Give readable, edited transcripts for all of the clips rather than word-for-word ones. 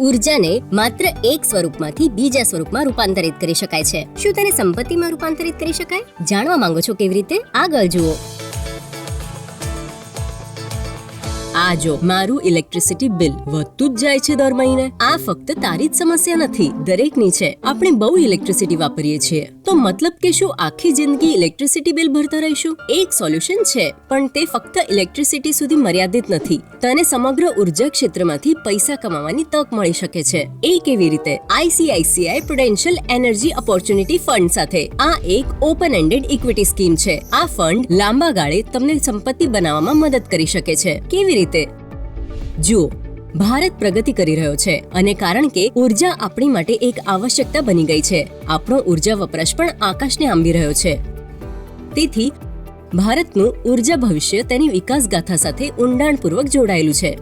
ઉર્જાને માત્ર એક સ્વરૂપમાંથી બીજા સ્વરૂપમાં રૂપાંતરિત કરી શકાય છે. શું તેને સંપત્તિમાં રૂપાંતરિત કરી શકાય? જાણવા માંગો છો કેવી રીતે? આગળ જુઓ. આ જો મારું ઇલેક્ટ્રિસિટી બિલ વધતું જ જાય છે દર મહિને. આ ફક્ત તારી જ સમસ્યા નથી, દરેકની છે. આપણે બહુ ઇલેક્ટ્રિસિટી વાપરીએ છીએ, તો મતલબ કે શું આખી જિંદગી ઇલેક્ટ્રિસિટી બિલ ભરતા રહીશું? એક સોલ્યુશન છે, પણ તે ફક્ત ઇલેક્ટ્રિસિટી સુધી મર્યાદિત નથી. તને સમગ્ર ઉર્જા ક્ષેત્રમાંથી પૈસા કમાવાની તક મળી શકે છે. એ કેવી રીતે? ICICI Prudential energy opportunity fund સાથે. આ એક ઓપન એન્ડેડ ઇક્વિટી સ્કીમ છે. આ ફંડ લાંબા ગાળે તમને સંપત્તિ બનાવવામાં મદદ કરી શકે છે. કેવી રીતે? જુઓ, ભારત પ્રગતિ કરી રહ્યો છે અને કારણ કે ઉર્જા આપણી માટે એક આવશ્યકતા બની ગઈ છે, આપણો ઉર્જા વપરાશ પણ આકાશને આંબી રહ્યો છે. તેથી ભારતનું ઉર્જા ભવિષ્ય તેની વિકાસ ગાથા સાથે ઊંડાણપૂર્વક જોડાયેલું છે.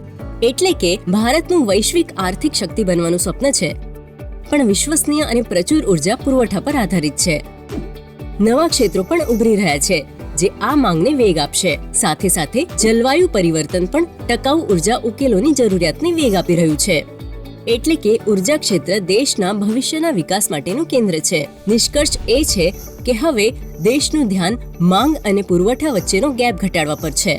એટલે કે ભારતનું વૈશ્વિક આર્થિક શક્તિ બનવાનું સ્વપ્ન છે, પણ વિશ્વસનીય અને પ્રચુર ઉર્જા પુરવઠા પર આધારિત છે. નવા ક્ષેત્રો પણ ઉભરી રહ્યા છે જે આ માંગને વેગ આપશે. સાથે સાથે જલવાયુ પરિવર્તન પણ ટકાઉ ઉર્જા ઉકેલોની જરૂરિયાતને વેગ આપી રહ્યું છે. એટલે કે ઉર્જા ક્ષેત્ર દેશના ભવિષ્યના વિકાસ માટેનું કેન્દ્ર છે. નિષ્કર્ષ એ છે કે હવે દેશનું ધ્યાન માંગ અને પુરવઠા વચ્ચેનો ગેપ ઘટાડવા પર છે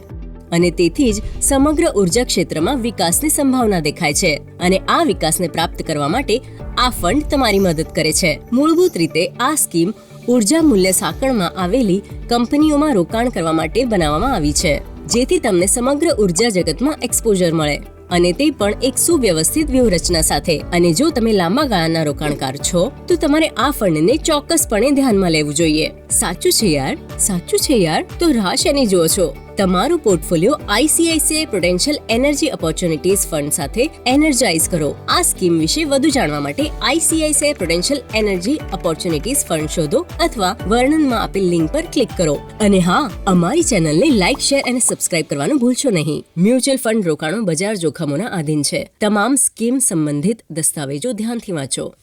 અને તેથી જ સમગ્ર ઉર્જા ક્ષેત્રમાં વિકાસની સંભાવના દેખાય છે. અને આ વિકાસને પ્રાપ્ત કરવા માટે આ ફંડ તમારી મદદ કરે છે. મૂળભૂત રીતે આ સ્કીમ ઉર્જા મૂલ્ય સાંકળમાં આવેલી કંપનીઓમાં રોકાણ કરવા માટે બનાવવામાં આવી છે, જેથી તમને સમગ્ર ઉર્જા જગતમાં એક્સપોઝર મળે, અને તે પણ એક સુવ્યવસ્થિત વ્યૂહરચના સાથે. અને જો તમે લાંબા ગાળાના રોકાણકાર છો તો તમારે આ ફંડને ચોક્કસપણે ધ્યાનમાં લેવું જોઈએ. સાચું છે યાર, સાચું છે યાર. તો રાહ શેની જુઓ છો? તમારું portfolio ICICI Prudential energy opportunities fund સાથે એનર્જાઇઝ કરો. આ સ્કીમ વિશે વધુ જાણવા માટે ICICI Prudential energy opportunities fund શોધો અથવા વર્ણનમાં આપેલ લિંક પર ક્લિક કરો. અને હા, અમારી ચેનલને લાઇક, શેર અને સબસ્ક્રાઇબ કરવાનું ભૂલશો નહીં. મ્યુચ્યુઅલ ફંડ રોકાણો બજાર જોખમોના આધીન છે. તમામ સ્કીમ સંબંધિત દસ્તાવેજો ધ્યાનથી વાંચો.